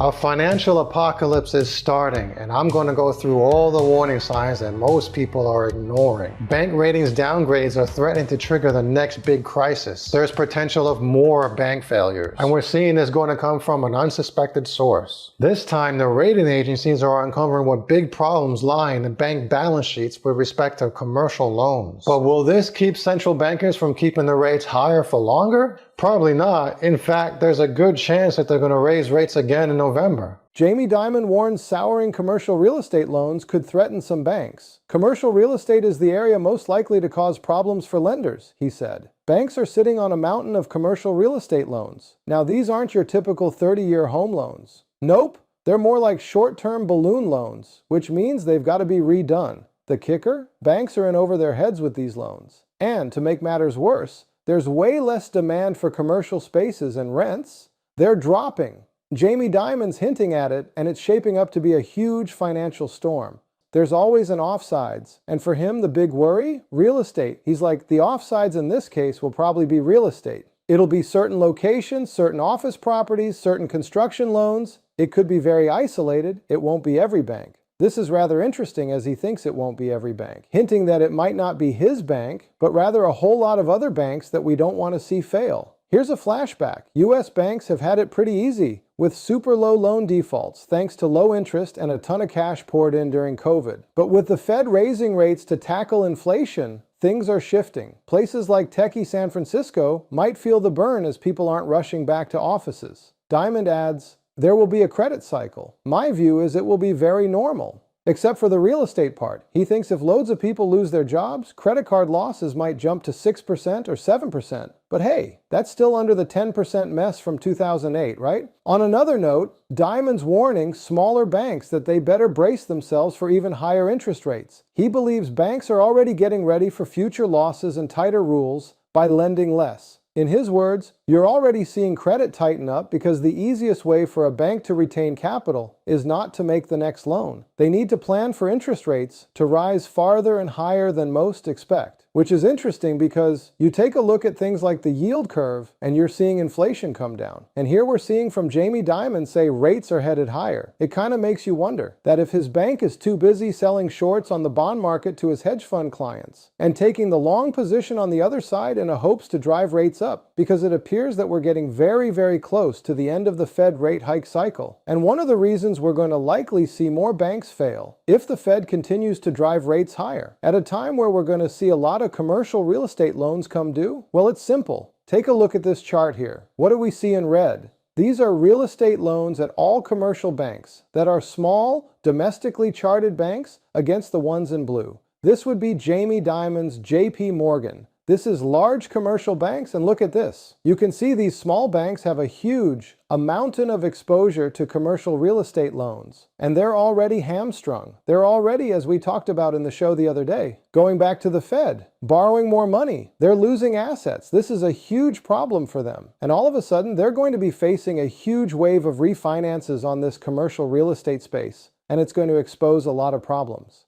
A financial apocalypse is starting, and I'm going to go through all the warning signs that most people are ignoring. Bank ratings downgrades are threatening to trigger the next big crisis. There's potential of more bank failures, and we're seeing this going to come from an unsuspected source. This time, the rating agencies are uncovering what big problems lie in the bank balance sheets with respect to commercial loans. But will this keep central bankers from keeping the rates higher for longer? Probably not. In fact, there's a good chance that they're going to raise rates again in November. Jamie Dimon warns souring commercial real estate loans could threaten some banks. Commercial real estate is the area most likely to cause problems for lenders, he said. Banks are sitting on a mountain of commercial real estate loans. Now, these aren't your typical 30-year home loans. Nope, they're more like short-term balloon loans, which means they've got to be redone. The kicker? Banks are in over their heads with these loans. And to make matters worse, there's way less demand for commercial spaces and rents. They're dropping. Jamie Dimon's hinting at it, and it's shaping up to be a huge financial storm. There's always an offsides, and for him, the big worry? Real estate. He's like, the offsides in this case will probably be real estate. It'll be certain locations, certain office properties, certain construction loans. It could be very isolated. It won't be every bank. This is rather interesting as he thinks it won't be every bank, hinting that it might not be his bank, but rather a whole lot of other banks that we don't want to see fail. Here's a flashback. U.S. banks have had it pretty easy with super low loan defaults thanks to low interest and a ton of cash poured in during COVID. But with the Fed raising rates to tackle inflation, things are shifting. Places like techie San Francisco might feel the burn as people aren't rushing back to offices. Dimon adds, there will be a credit cycle. My view is it will be very normal. Except for the real estate part. He thinks if loads of people lose their jobs, credit card losses might jump to 6% or 7%. But hey, that's still under the 10% mess from 2008, right? On another note, Dimon's warning smaller banks that they better brace themselves for even higher interest rates. He believes banks are already getting ready for future losses and tighter rules by lending less. In his words, you're already seeing credit tighten up because the easiest way for a bank to retain capital is not to make the next loan. They need to plan for interest rates to rise farther and higher than most expect, which is interesting because you take a look at things like the yield curve and you're seeing inflation come down. And here we're seeing from Jamie Dimon say rates are headed higher. It kind of makes you wonder that if his bank is too busy selling shorts on the bond market to his hedge fund clients and taking the long position on the other side in a hopes to drive rates up, because it appears that we're getting very, very close to the end of the Fed rate hike cycle. And one of the reasons we're going to likely see more banks fail if the Fed continues to drive rates higher at a time where we're going to see a lot of commercial real estate loans come due? Well, it's simple. Take a look at this chart here. What do we see in red? These are real estate loans at all commercial banks that are small, domestically chartered banks against the ones in blue. This would be Jamie Dimon's JP Morgan. This is large commercial banks, and look at this. You can see these small banks have a mountain of exposure to commercial real estate loans. And they're already hamstrung. They're already, as we talked about in the show the other day, going back to the Fed, borrowing more money. They're losing assets. This is a huge problem for them. And all of a sudden, they're going to be facing a huge wave of refinances on this commercial real estate space. And it's going to expose a lot of problems.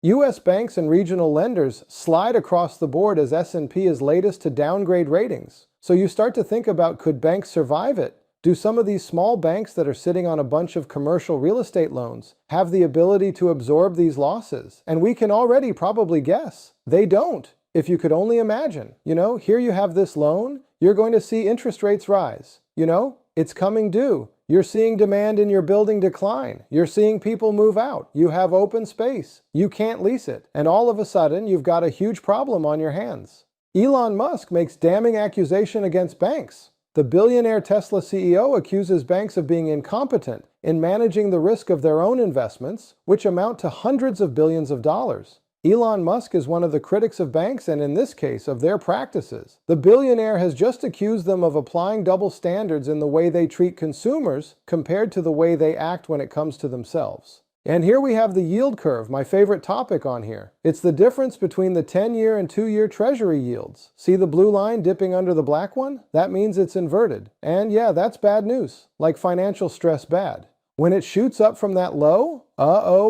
U.S. banks and regional lenders slide across the board as S&P is latest to downgrade ratings. So you start to think about, could banks survive it? Do some of these small banks that are sitting on a bunch of commercial real estate loans have the ability to absorb these losses? And we can already probably guess. They don't. If you could only imagine. Here you have this loan. You're going to see interest rates rise. It's coming due. You're seeing demand in your building decline. You're seeing people move out. You have open space. You can't lease it. And all of a sudden, you've got a huge problem on your hands. Elon Musk makes damning accusation against banks. The billionaire Tesla CEO accuses banks of being incompetent in managing the risk of their own investments, which amount to hundreds of billions of dollars. Elon Musk is one of the critics of banks and in this case of their practices. The billionaire has just accused them of applying double standards in the way they treat consumers compared to the way they act when it comes to themselves. And here we have the yield curve, my favorite topic on here. It's the difference between the 10-year and 2-year Treasury yields. See the blue line dipping under the black one? That means it's inverted. And yeah, that's bad news, like financial stress bad. When it shoots up from that low,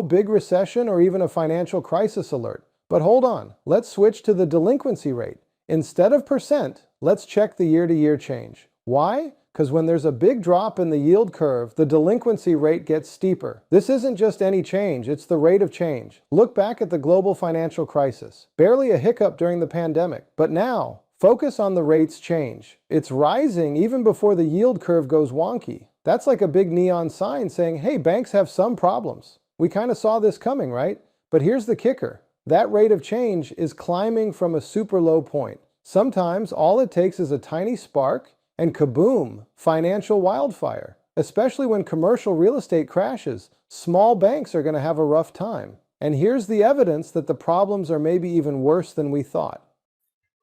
big recession or even a financial crisis alert. But hold on, let's switch to the delinquency rate. Instead of percent, let's check the year-to-year change. Why? because when there's a big drop in the yield curve, the delinquency rate gets steeper. This isn't just any change, it's the rate of change. Look back at the global financial crisis. Barely a hiccup during the pandemic. But now, focus on the rate's change. It's rising even before the yield curve goes wonky. That's like a big neon sign saying, hey, banks have some problems. We kind of saw this coming, right? But here's the kicker. That rate of change is climbing from a super low point. Sometimes all it takes is a tiny spark and kaboom, financial wildfire. Especially when commercial real estate crashes, small banks are going to have a rough time. And here's the evidence that the problems are maybe even worse than we thought.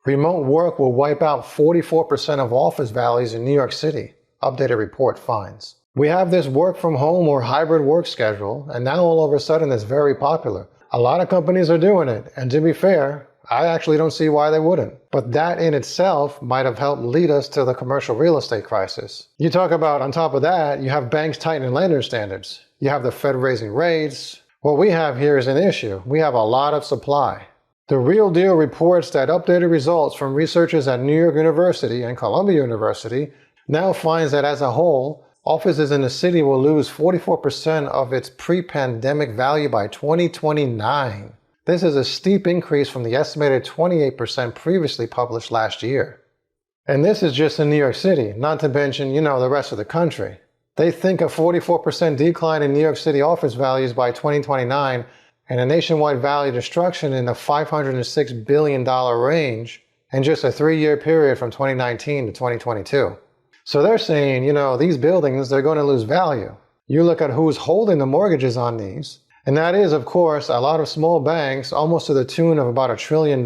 Remote work will wipe out 44% of office values in New York City, updated report finds. We have this work from home or hybrid work schedule, and now all of a sudden it's very popular. A lot of companies are doing it, and to be fair, I actually don't see why they wouldn't. But that in itself might have helped lead us to the commercial real estate crisis. You talk about, on top of that, you have banks tightening lender standards. You have the Fed raising rates. What we have here is an issue. We have a lot of supply. The Real Deal reports that updated results from researchers at New York University and Columbia University now finds that as a whole, offices in the city will lose 44% of its pre-pandemic value by 2029. This is a steep increase from the estimated 28% previously published last year. And this is just in New York City, not to mention, the rest of the country. They think a 44% decline in New York City office values by 2029 and a nationwide value destruction in the $506 billion range in just a 3-year period from 2019 to 2022. So they're saying, these buildings, they're going to lose value. You look at who's holding the mortgages on these, and that is, of course, a lot of small banks, almost to the tune of about $1 trillion.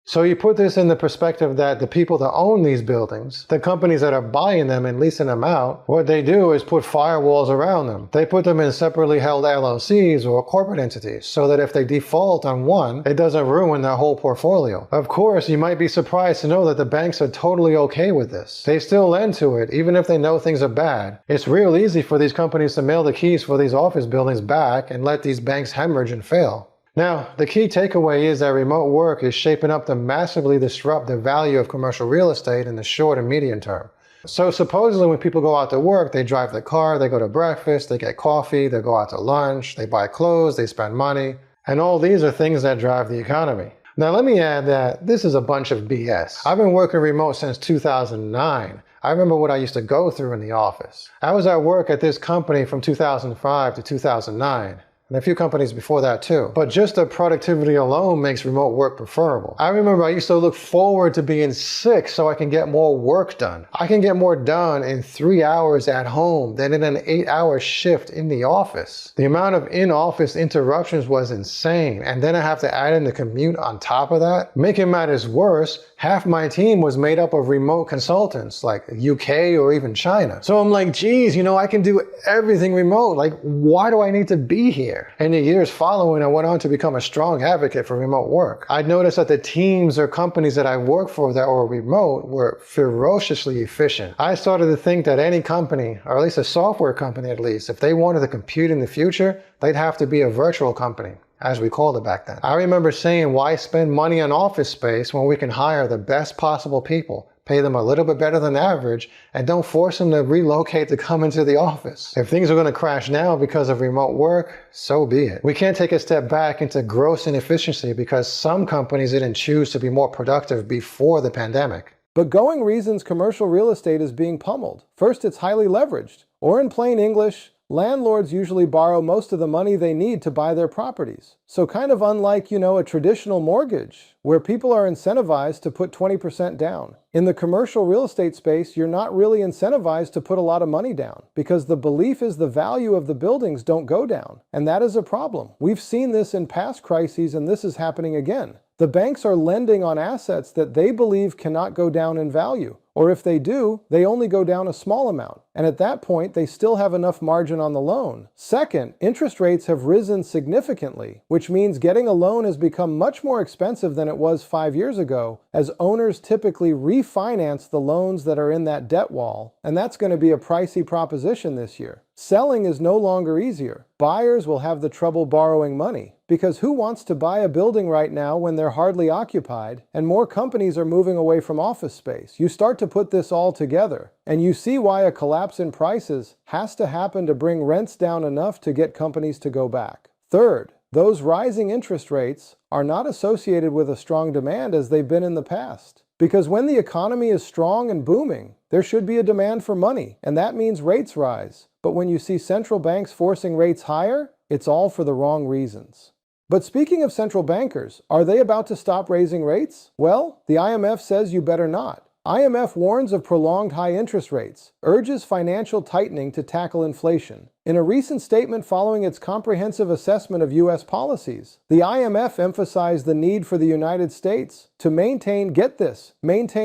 So you put this in the perspective that the people that own these buildings, the companies that are buying them and leasing them out, what they do is put firewalls around them. They put them in separately held LLCs or corporate entities so that if they default on one, it doesn't ruin their whole portfolio. Of course, you might be surprised to know that the banks are totally okay with this. They still lend to it, even if they know things are bad. It's real easy for these companies to mail the keys for these office buildings back and let these banks hemorrhage and fail. Now, the key takeaway is that remote work is shaping up to massively disrupt the value of commercial real estate in the short and medium term. So supposedly when people go out to work, they drive the car, they go to breakfast, they get coffee, they go out to lunch, they buy clothes, they spend money, and all these are things that drive the economy. Now let me add that this is a bunch of BS. I've been working remote since 2009. I remember what I used to go through in the office. I was at work at this company from 2005 to 2009. And a few companies before that too. But just the productivity alone makes remote work preferable. I remember I used to look forward to being sick so I can get more work done. I can get more done in 3 hours at home than in an 8-hour shift in the office. The amount of in-office interruptions was insane. And then I have to add in the commute on top of that. Making matters worse, half my team was made up of remote consultants like UK or even China. So I'm like, geez, I can do everything remote. Like, why do I need to be here? In the years following, I went on to become a strong advocate for remote work. I'd noticed that the teams or companies that I worked for that were remote were ferociously efficient. I started to think that any company, or at least a software company at least, if they wanted to compute in the future, they'd have to be a virtual company, as we called it back then. I remember saying, why spend money on office space when we can hire the best possible people, pay them a little bit better than average, and don't force them to relocate to come into the office. If things are going to crash now because of remote work, so be it. We can't take a step back into gross inefficiency because some companies didn't choose to be more productive before the pandemic. But going reasons, commercial real estate is being pummeled. First, it's highly leveraged. Or in plain English, landlords usually borrow most of the money they need to buy their properties. So kind of unlike, a traditional mortgage, where people are incentivized to put 20% down. In the commercial real estate space, you're not really incentivized to put a lot of money down, because the belief is the value of the buildings don't go down. And that is a problem. We've seen this in past crises, and this is happening again. The banks are lending on assets that they believe cannot go down in value. Or if they do, they only go down a small amount. And at that point, they still have enough margin on the loan. Second, interest rates have risen significantly, which means getting a loan has become much more expensive than it was 5 years ago, as owners typically refinance the loans that are in that debt wall. And that's going to be a pricey proposition this year. Selling is no longer easier. Buyers will have the trouble borrowing money, because who wants to buy a building right now when they're hardly occupied and more companies are moving away from office space? You start to put this all together, and you see why a collapse in prices has to happen to bring rents down enough to get companies to go back. Third, those rising interest rates are not associated with a strong demand as they've been in the past. Because when the economy is strong and booming, there should be a demand for money, and that means rates rise. But when you see central banks forcing rates higher, it's all for the wrong reasons. But speaking of central bankers, are they about to stop raising rates? Well, the IMF says you better not. IMF warns of prolonged high interest rates, urges financial tightening to tackle inflation. In a recent statement following its comprehensive assessment of U.S. policies, the IMF emphasized the need for the United States to maintain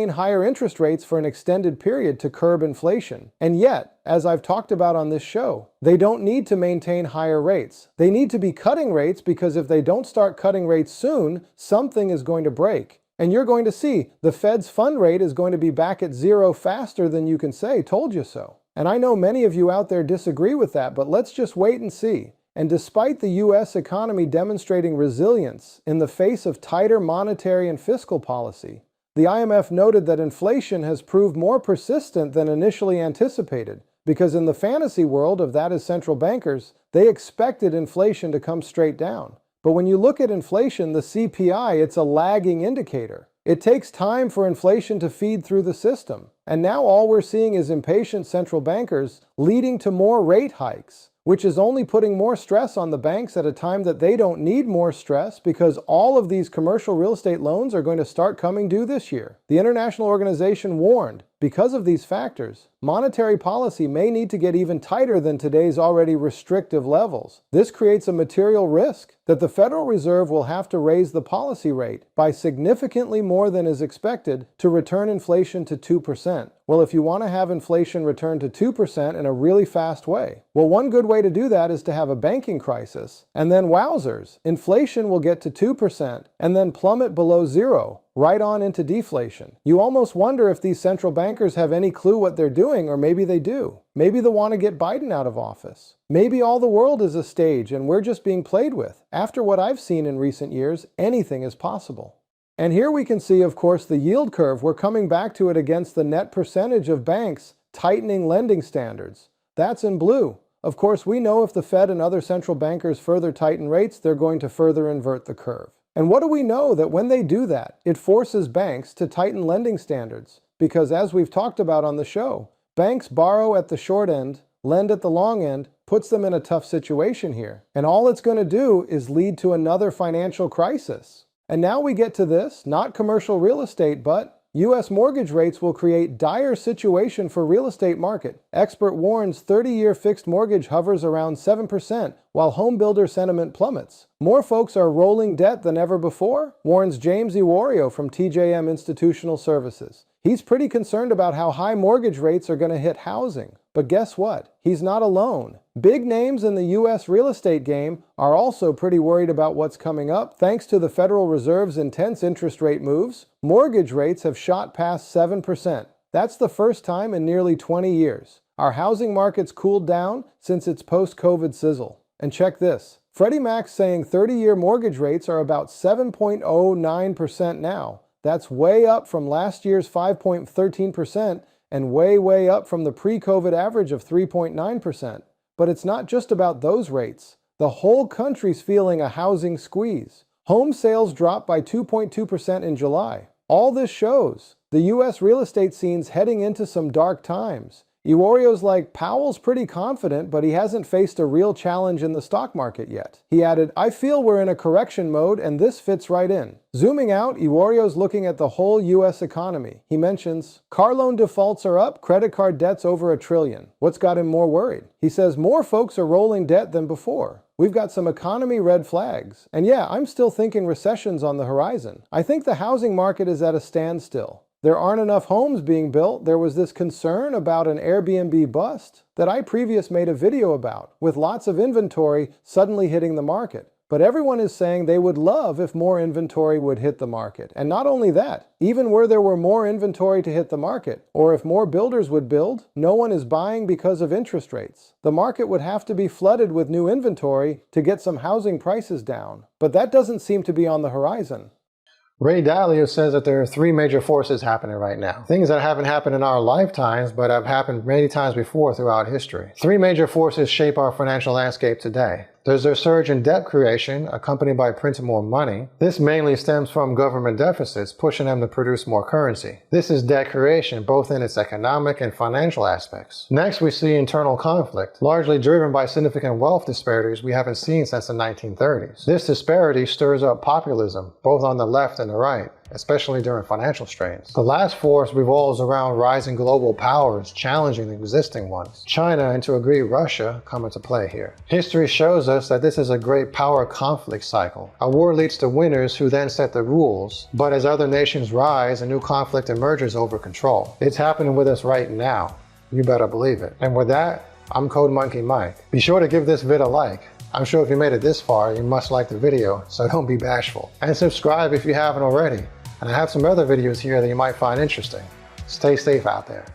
higher interest rates for an extended period to curb inflation. And yet, as I've talked about on this show, they don't need to maintain higher rates. They need to be cutting rates, because if they don't start cutting rates soon, something is going to break. And you're going to see the Fed's fund rate is going to be back at zero faster than you can say, "Told you so." And I know many of you out there disagree with that, but let's just wait and see. And despite the U.S. economy demonstrating resilience in the face of tighter monetary and fiscal policy, the IMF noted that inflation has proved more persistent than initially anticipated, because in the fantasy world of that is central bankers, they expected inflation to come straight down. But when you look at inflation, the CPI, it's a lagging indicator. It takes time for inflation to feed through the system. And now all we're seeing is impatient central bankers, leading to more rate hikes, which is only putting more stress on the banks at a time that they don't need more stress, because all of these commercial real estate loans are going to start coming due this year. The international organization warned, because of these factors, monetary policy may need to get even tighter than today's already restrictive levels. This creates a material risk that the Federal Reserve will have to raise the policy rate by significantly more than is expected to return inflation to 2%. Well, if you want to have inflation return to 2% in a really fast way, well, one good way to do that is to have a banking crisis, and then wowzers, inflation will get to 2% and then plummet below zero, right on into deflation. You almost wonder if these central bankers have any clue what they're doing, or maybe they do. Maybe they want to get Biden out of office. Maybe all the world is a stage and we're just being played with. After what I've seen in recent years, anything is possible. And here we can see, of course, the yield curve. We're coming back to it against the net percentage of banks tightening lending standards. That's in blue. Of course, we know if the Fed and other central bankers further tighten rates, they're going to further invert the curve. And what do we know? That when they do that, it forces banks to tighten lending standards. Because as we've talked about on the show, banks borrow at the short end, lend at the long end, puts them in a tough situation here. And all it's going to do is lead to another financial crisis. And now we get to this, not commercial real estate, but U.S. mortgage rates will create dire situation for real estate market. Expert warns 30-year fixed mortgage hovers around 7%, while home builder sentiment plummets. More folks are rolling debt than ever before, warns James Iwario from TJM Institutional Services. He's pretty concerned about how high mortgage rates are going to hit housing. But guess what? He's not alone. Big names in the U.S. real estate game are also pretty worried about what's coming up. Thanks to the Federal Reserve's intense interest rate moves, mortgage rates have shot past 7%. That's the first time in nearly 20 years. Our housing market's cooled down since its post-COVID sizzle. And check this. Freddie Mac's saying 30-year mortgage rates are about 7.09% now. That's way up from last year's 5.13% and way up from the pre-COVID average of 3.9%. But it's not just about those rates. The whole country's feeling a housing squeeze. Home sales dropped by 2.2% in July. All this shows the U.S. real estate scene's heading into some dark times. Iwario's like, Powell's pretty confident, but he hasn't faced a real challenge in the stock market yet. He added, I feel we're in a correction mode and this fits right in. Zooming out, Iwario's looking at the whole U.S. economy. He mentions, car loan defaults are up, credit card debt's over $1 trillion. What's got him more worried? He says more folks are rolling debt than before. We've got some economy red flags. And yeah, I'm still thinking recession's on the horizon. I think the housing market is at a standstill. There aren't enough homes being built. There was this concern about an Airbnb bust that I previously made a video about, with lots of inventory suddenly hitting the market. But everyone is saying they would love if more inventory would hit the market. And not only that, even where there were more inventory to hit the market, or if more builders would build, no one is buying because of interest rates. The market would have to be flooded with new inventory to get some housing prices down. But that doesn't seem to be on the horizon. Ray Dalio says that there are three major forces happening right now. Things that haven't happened in our lifetimes, but have happened many times before throughout history. Three major forces shape our financial landscape today. There's a surge in debt creation, accompanied by printing more money. This mainly stems from government deficits, pushing them to produce more currency. This is debt creation, both in its economic and financial aspects. Next, we see internal conflict, largely driven by significant wealth disparities we haven't seen since the 1930s. This disparity stirs up populism, both on the left and the right, especially during financial strains. The last force revolves around rising global powers challenging the existing ones. China, and to a degree Russia, come into play here. History shows us that this is a great power conflict cycle. A war leads to winners who then set the rules, but as other nations rise, a new conflict emerges over control. It's happening with us right now. You better believe it. And with that, I'm Code Monkey Mike. Be sure to give this vid a like. I'm sure if you made it this far, you must like the video, so don't be bashful. And subscribe if you haven't already. And I have some other videos here that you might find interesting. Stay safe out there.